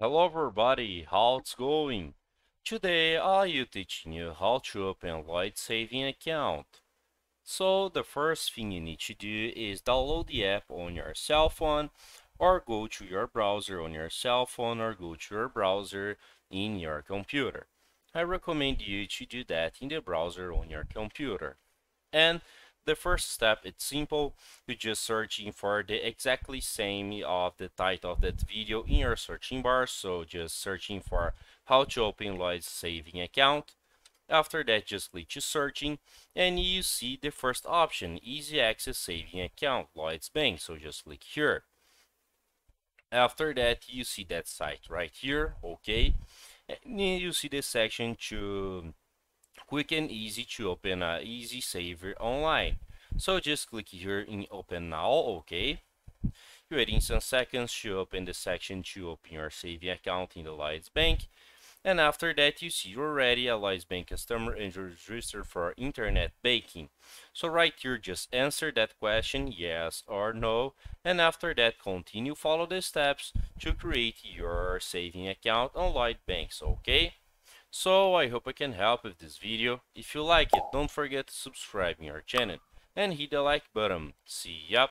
Hello everybody, how it's going? Today I'll teaching you how to open Lloyds saving account. So the first thing you need to do is download the app on your cell phone or go to your browser on your cell phone or go to your browser in your computer. I recommend you to do that in the browser on your computer. And the first step, it's simple. You're just searching for the exactly same of the title of that video in your searching bar. So just searching for how to open Lloyd's saving account. After that, just click to searching and you see the first option, easy access saving account, Lloyds Bank. So just click here. After that, you see that site right here, okay? And you see the section to quick and easy to open a easy saver online. So just click here in open now, okay? You're waiting some seconds to open the section to open your saving account in the Lloyds Bank. And after that, you see you're already a Lloyds Bank customer and you're registered for internet banking. So right here, just answer that question, yes or no. And after that, continue follow the steps to create your saving account on Lloyds Banks, okay? So I hope I can help with this video. If you like it, don't forget to subscribe to our channel and hit the like button. See ya!